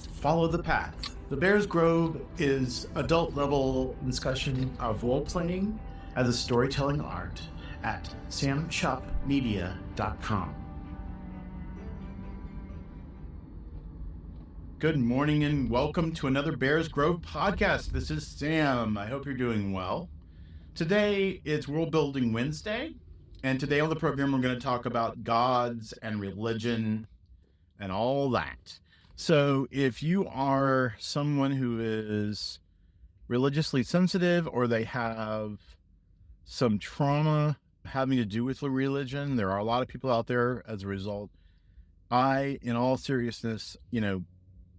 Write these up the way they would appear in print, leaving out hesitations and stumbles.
Follow the Path. The Bears Grove is adult-level discussion of role-playing as a storytelling art at samchupmedia.com. Good morning and welcome to another Bears Grove podcast. This is Sam. I hope you're doing well. Today is World Building Wednesday, and today on the program we're going to talk about gods and religion and all that. So if you are someone who is religiously sensitive or they have some trauma having to do with religion, there are a lot of people out there as a result. In all seriousness,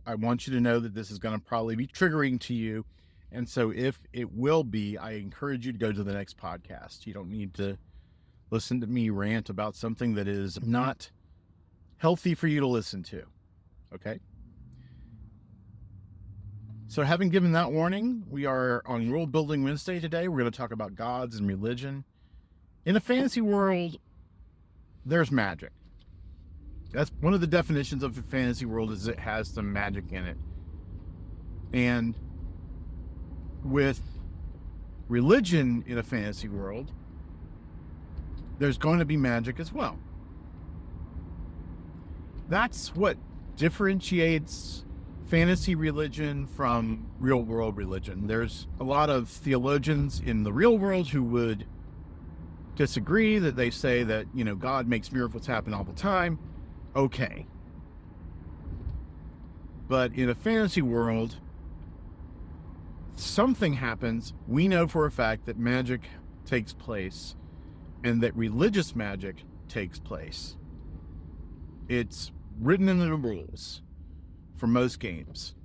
I want you to know that this is going to probably be triggering to you. And so if it will be, I encourage you to go to the next podcast. You don't need to listen to me rant about something that is not healthy for you to listen to. Okay. So having given that warning, we are on World Building Wednesday today. We're going to talk about gods and religion. In a fantasy world, there's magic. That's one of the definitions of a fantasy world, is it has some magic in it. And with religion in a fantasy world, there's going to be magic as well. That's what differentiates fantasy religion from real world religion. There's a lot of theologians in the real world who would disagree, that they say that, God makes miracles happen all the time. Okay. But in a fantasy world, something happens. We know for a fact that magic takes place and that religious magic takes place. It's written in the rules for most games.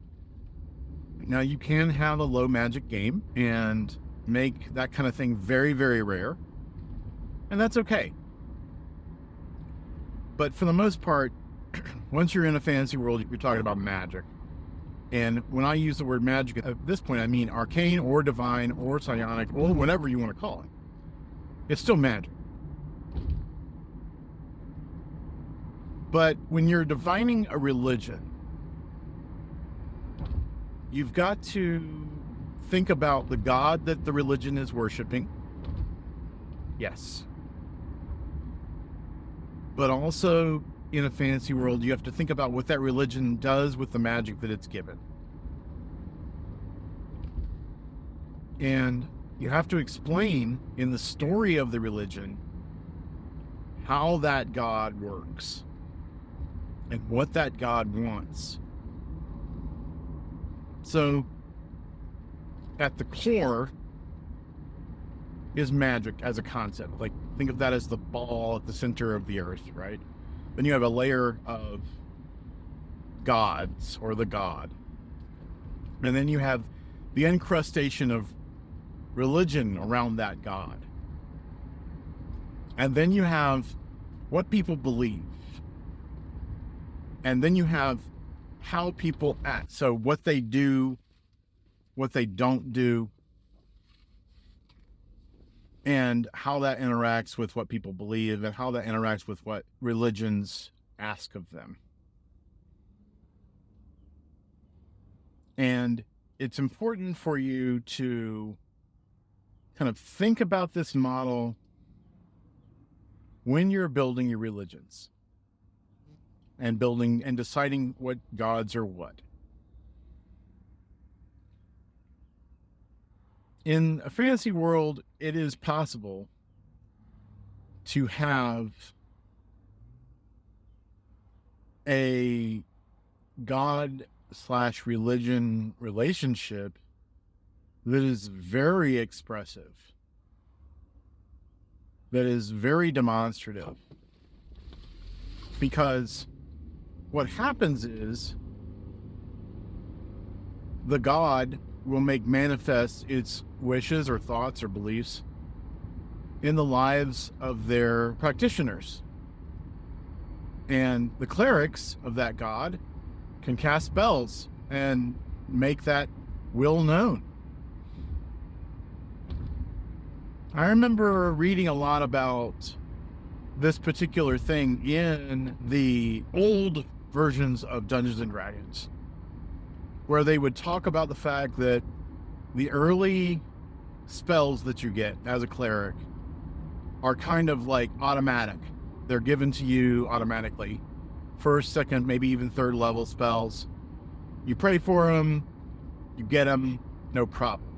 Now, you can have a low magic game and make that kind of thing very, very rare, and that's okay. But for the most part, once you're in a fantasy world, you're talking about magic. And when I use the word magic at this point, I mean arcane or divine or psionic or whatever you want to call it. It's still magic. But when you're defining a religion, you've got to think about the God that the religion is worshiping. Yes. But also, in a fantasy world, you have to think about what that religion does with the magic that it's given. And you have to explain in the story of the religion how that God works and what that God wants. So, at the core is magic as a concept. Like, think of that as the ball at the center of the earth, right? Then you have a layer of gods, or the god. And then you have the encrustation of religion around that god. And then you have what people believe. And then you have how people act. So what they do, what they don't do, and how that interacts with what people believe, and how that interacts with what religions ask of them. And it's important for you to kind of think about this model when you're building your religions and building and deciding what gods are what. In a fantasy world, it is possible to have a God/religion relationship that is very expressive, that is very demonstrative. Because what happens is the God will make manifest its wishes or thoughts or beliefs in the lives of their practitioners. And the clerics of that God can cast spells and make that will known. I remember reading a lot about this particular thing in the old versions of Dungeons and Dragons. where they would talk about the fact that the early spells that you get as a cleric are kind of like automatic. They're given to you automatically. First, second, maybe even third level spells. You pray for them, you get them, no problem.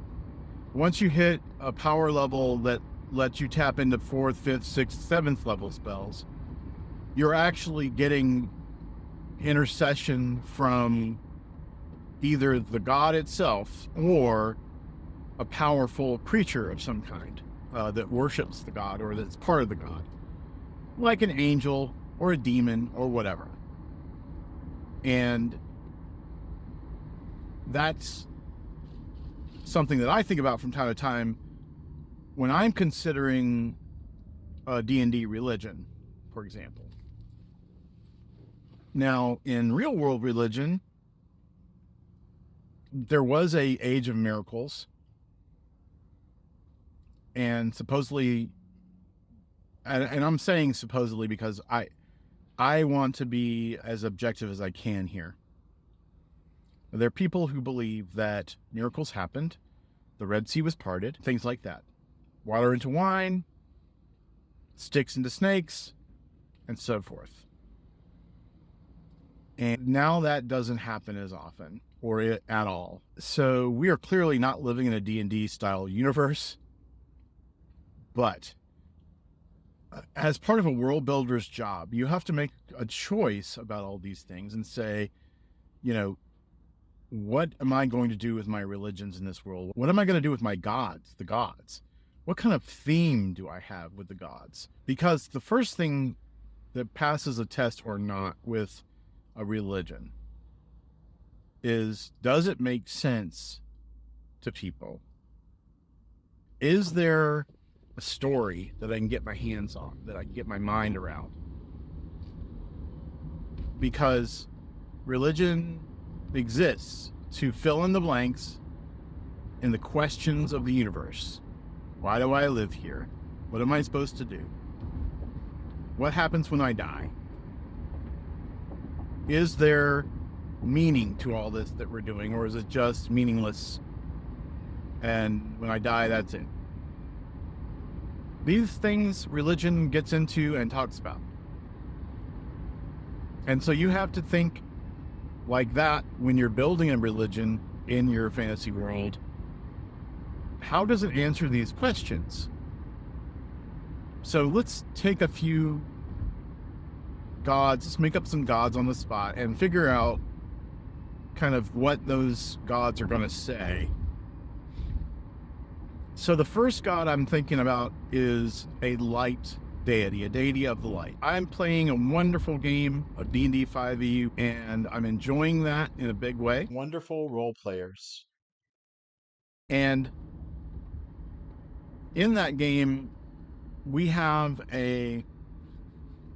Once you hit a power level that lets you tap into 4th, 5th, 6th, 7th level spells, you're actually getting intercession from either the god itself or a powerful creature of some kind that worships the god or that's part of the god, like an angel or a demon or whatever. And that's something that I think about from time to time when I'm considering a D&D religion, for example. Now, in real world religion, there was a age of miracles, and supposedly, and I'm saying supposedly because I want to be as objective as I can here. There are people who believe that miracles happened, the Red Sea was parted, things like that. Water into wine, sticks into snakes, and so forth. And now that doesn't happen as often, or at all. So we are clearly not living in a D&D style universe. But as part of a world builder's job, you have to make a choice about all these things and say, you know, what am I going to do with my religions in this world? What am I going to do with my gods, the gods? What kind of theme do I have with the gods? Because the first thing that passes a test or not with a religion is, does it make sense to people? Is there a story that I can get my hands on, that I can get my mind around? Because religion exists to fill in the blanks in the questions of the universe. Why do I live here? What am I supposed to do? What happens when I die? Is there meaning to all this that we're doing, or is it just meaningless? And when I die, that's it. These things religion gets into and talks about. And so you have to think like that when you're building a religion in your fantasy world. How does it answer these questions? So let's take a few gods, let's make up some gods on the spot and figure out kind of what those gods are going to say. So the first god I'm thinking about is a light deity, a deity of the light. I'm playing a wonderful game of D&D 5e, and I'm enjoying that in a big way. Wonderful role players. And in that game, we have a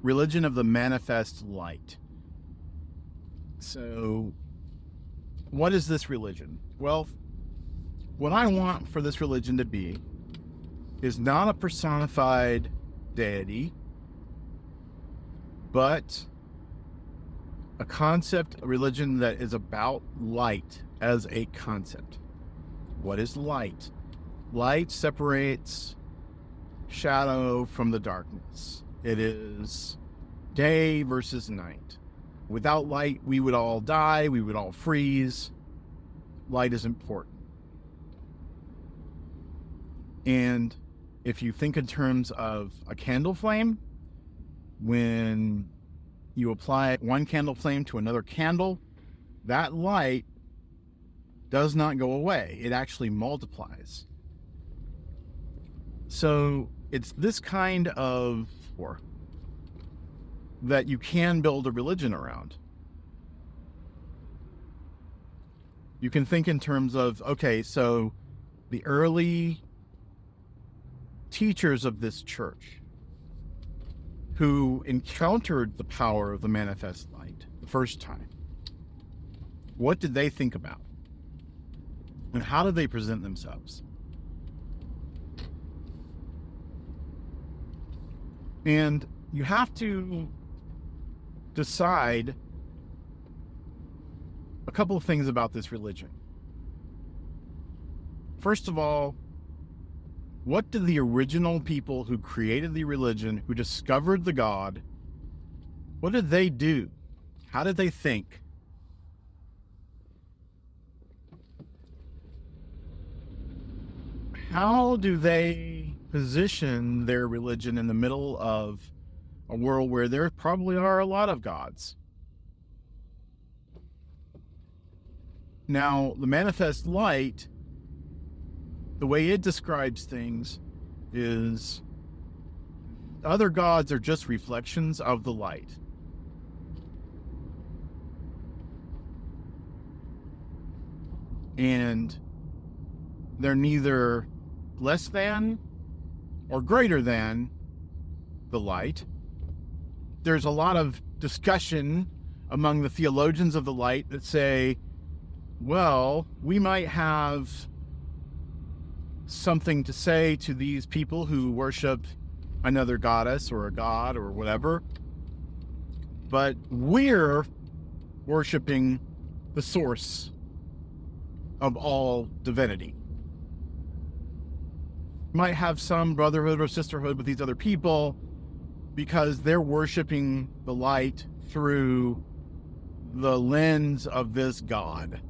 religion of the manifest light. So what is this religion? Well, what I want for this religion to be is not a personified deity, but a concept, a religion that is about light as a concept. What is light? Light separates shadow from the darkness. It is day versus night. Without light, we would all die, we would all freeze. Light is important. And if you think in terms of a candle flame, when you apply one candle flame to another candle, that light does not go away. It actually multiplies. So it's this kind of war that you can build a religion around. You can think in terms of, okay, so the early teachers of this church who encountered the power of the manifest light the first time, what did they think about? And how did they present themselves? And you have to decide a couple of things about this religion. First of all, what did the original people who created the religion, who discovered the God, what did they do? How did they think? How do they position their religion in the middle of a world where there probably are a lot of gods? Now, the manifest light, the way it describes things is other gods are just reflections of the light. And they're neither less than or greater than the light. There's a lot of discussion among the theologians of the light that say, well, we might have something to say to these people who worship another goddess or a god or whatever, but we're worshiping the source of all divinity. Might have some brotherhood or sisterhood with these other people because they're worshiping the light through the lens of this God.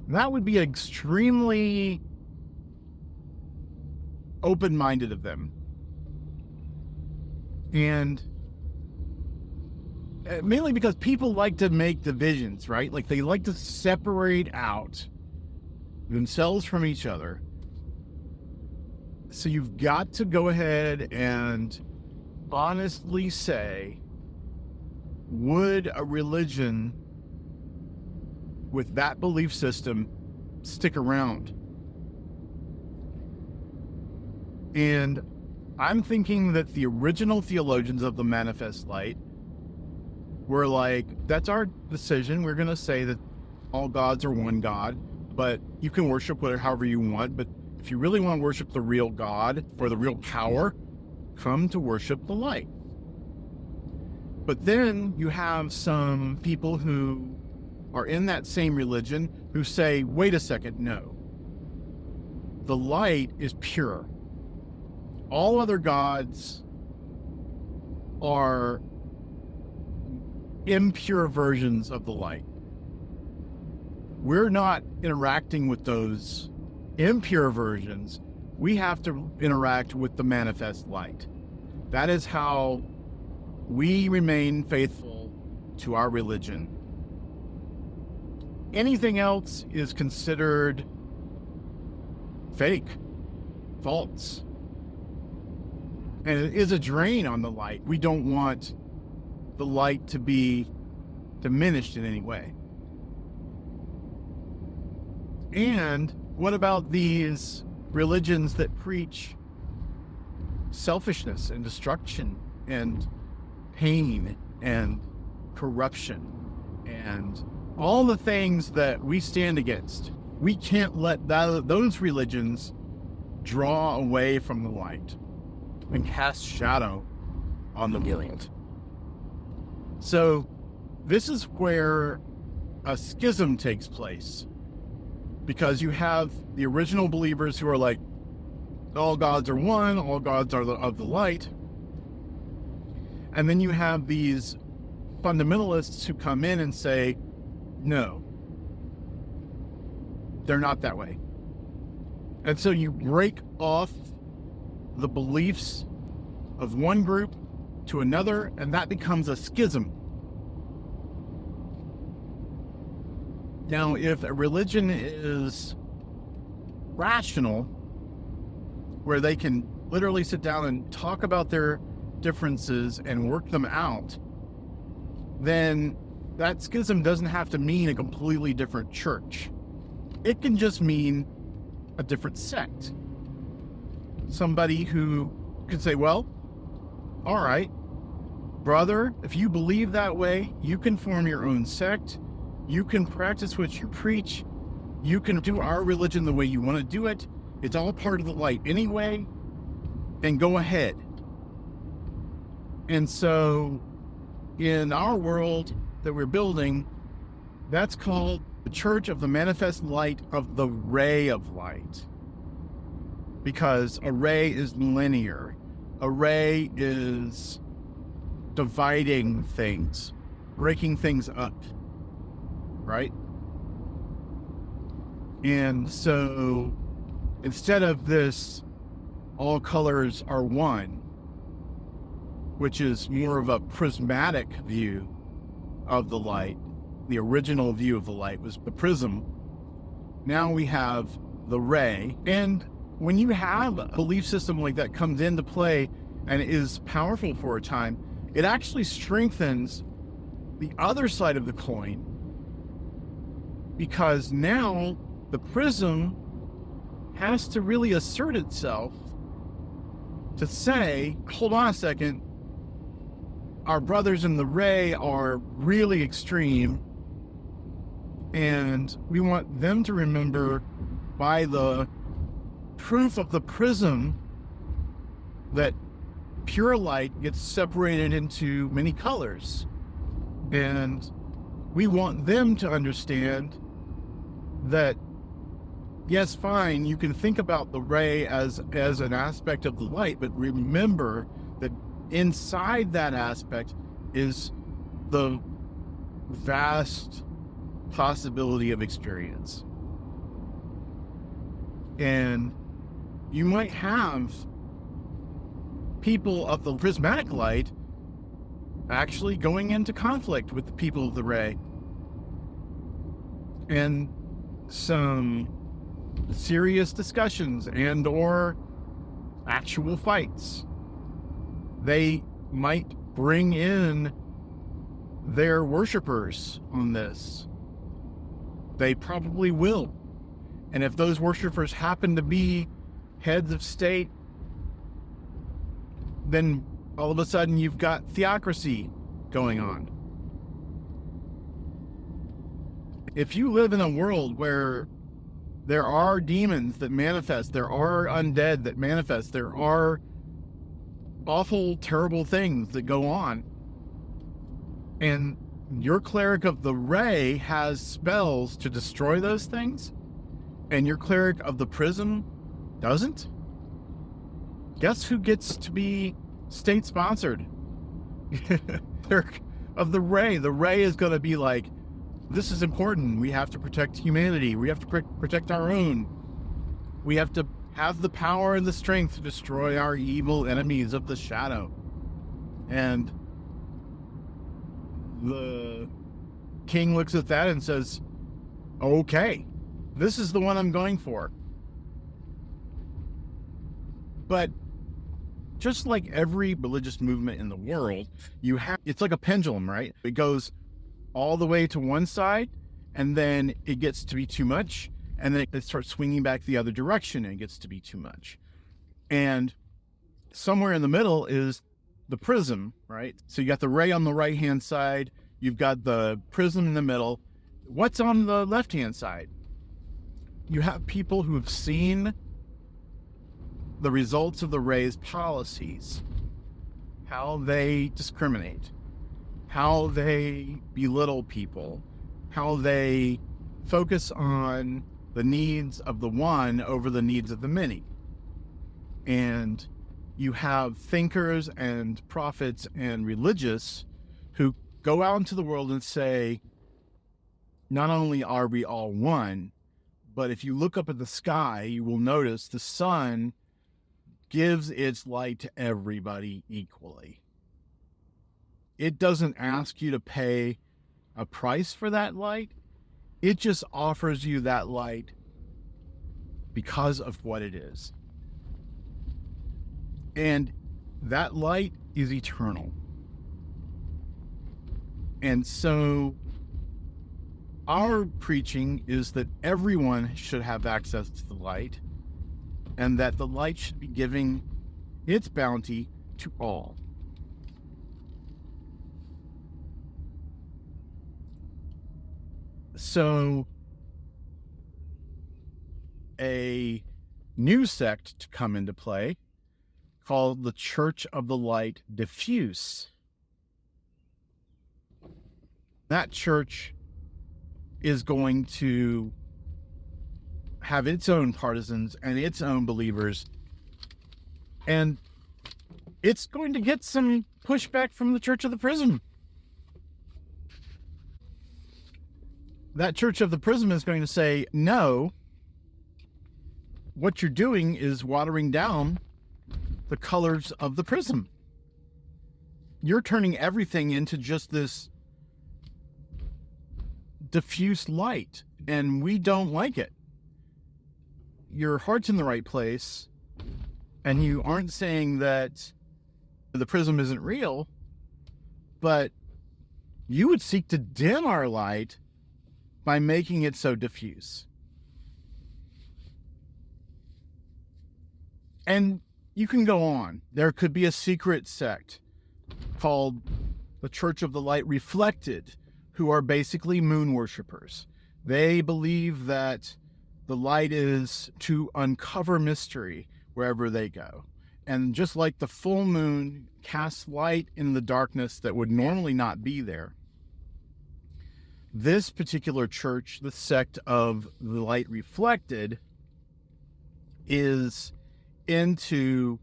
That would be extremely open-minded of them. And mainly because people like to make divisions, right? Like they like to separate out themselves from each other. So you've got to go ahead and honestly say, would a religion with that belief system stick around? And I'm thinking that the original theologians of the manifest light were like, that's our decision. We're going to say that all gods are one God, but you can worship whatever, however you want. But if you really want to worship the real God for the real power, come to worship the light. But then you have some people who are in that same religion who say, wait a second, no. The light is pure. All other gods are impure versions of the light. We're not interacting with those impure versions. We have to interact with the manifest light. That is how we remain faithful to our religion. Anything else is considered fake, false. And it is a drain on the light. We don't want the light to be diminished in any way. And what about these religions that preach selfishness and destruction and pain and corruption and all the things that we stand against? We can't let those religions draw away from the light and cast shadow on the world. So this is where a schism takes place, because you have the original believers who are like, all gods are one, all gods are of the light. And then you have these fundamentalists who come in and say, no, they're not that way. And so you break off the beliefs of one group to another, and that becomes a schism. Now, if a religion is rational, where they can literally sit down and talk about their differences and work them out, then that schism doesn't have to mean a completely different church. It can just mean a different sect. Somebody who could say, well, all right, brother, if you believe that way, you can form your own sect. You can practice what you preach. You can do our religion the way you want to do it. It's all part of the light anyway. And go ahead. And so in our world, that we're building, that's called the Church of the Manifest Light of the Ray of Light. Because a ray is linear. A ray is dividing things, breaking things up, right? And so instead of this all colors are one, which is more of a prismatic view of the light, the original view of the light was the prism. Now we have the ray. And when you have a belief system like that comes into play and is powerful for a time, it actually strengthens the other side of the coin, because now the prism has to really assert itself to say, hold on a second, our brothers in the ray are really extreme, and we want them to remember by the proof of the prism that pure light gets separated into many colors. And we want them to understand that, yes, fine, you can think about the ray as an aspect of the light, but remember that inside that aspect is the vast possibility of experience. And you might have people of the prismatic light actually going into conflict with the people of the ray, and some serious discussions and or actual fights. They might bring in their worshipers on this. They probably will. And if those worshipers happen to be heads of state, then all of a sudden you've got theocracy going on. If you live in a world where there are demons that manifest, there are undead that manifest, there are awful, terrible things that go on, and your cleric of the ray has spells to destroy those things, and your cleric of the prism doesn't, guess who gets to be state-sponsored? Cleric of the ray. The ray is going to be like, this is important. We have to protect humanity. We have to protect our own. We have to have the power and the strength to destroy our evil enemies of the shadow. And the king looks at that and says, okay, this is the one I'm going for. But just like every religious movement in the world, it's like a pendulum, right? It goes all the way to one side, and then it gets to be too much, and then it starts swinging back the other direction, and it gets to be too much. And somewhere in the middle is the prism, right? So you got the ray on the right-hand side, you've got the prism in the middle. What's on the left-hand side? You have people who have seen the results of the ray's policies, how they discriminate, how they belittle people, how they focus on the needs of the one over the needs of the many. And you have thinkers and prophets and religious who go out into the world and say, not only are we all one, but if you look up at the sky, you will notice the sun gives its light to everybody equally. It doesn't ask you to pay a price for that light. It just offers you that light because of what it is. And that light is eternal. And so our preaching is that everyone should have access to the light, and that the light should be giving its bounty to all. So a new sect to come into play called the Church of the Light Diffuse. that church is going to have its own partisans and its own believers, and it's going to get some pushback from the Church of the Prism. That Church of the Prism is going to say, no, what you're doing is watering down the colors of the prism. You're turning everything into just this diffuse light, and we don't like it. Your heart's in the right place, and you aren't saying that the prism isn't real, but you would seek to dim our light by making it so diffuse. And you can go on. There could be a secret sect called the Church of the Light Reflected, who are basically moon worshipers. They believe that the light is to uncover mystery wherever they go. And just like the full moon casts light in the darkness that would normally not be there, this particular church, the sect of the Light Reflected, is into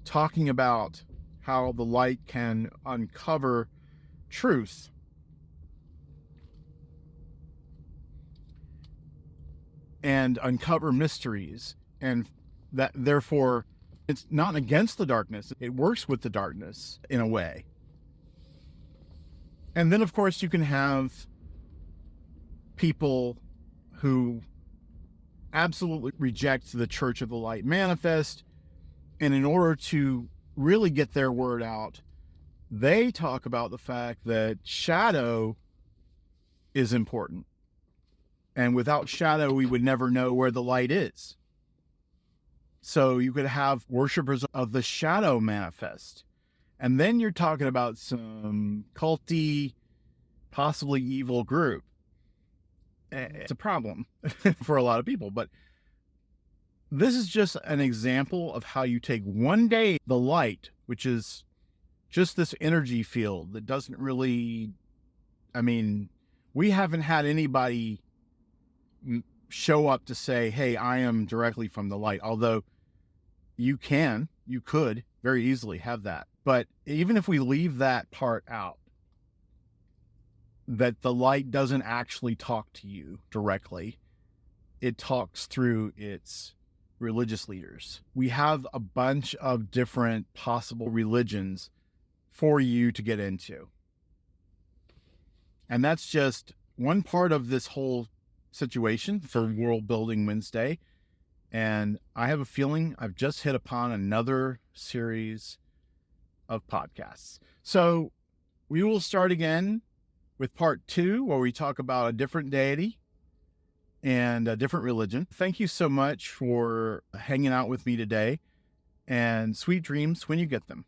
talking about how the light can uncover truth. And uncover mysteries, and that therefore it's not against the darkness, it works with the darkness in a way. And then of course you can have people who absolutely reject the Church of the Light Manifest, and in order to really get their word out, they talk about the fact that shadow is important. And without shadow, we would never know where the light is. So you could have worshipers of the shadow manifest. And then you're talking about some culty, possibly evil group. It's a problem for a lot of people. But this is just an example of how you take one day, the light, which is just this energy field that doesn't really, we haven't had anybody show up to say, hey, I am directly from the light. Although you could very easily have that. But even if we leave that part out, that the light doesn't actually talk to you directly, it talks through its religious leaders. We have a bunch of different possible religions for you to get into. And that's just one part of this whole situation for World Building Wednesday. And I have a feeling I've just hit upon another series of podcasts. So we will start again with part 2, where we talk about a different deity and a different religion. Thank you so much for hanging out with me today, and sweet dreams when you get them.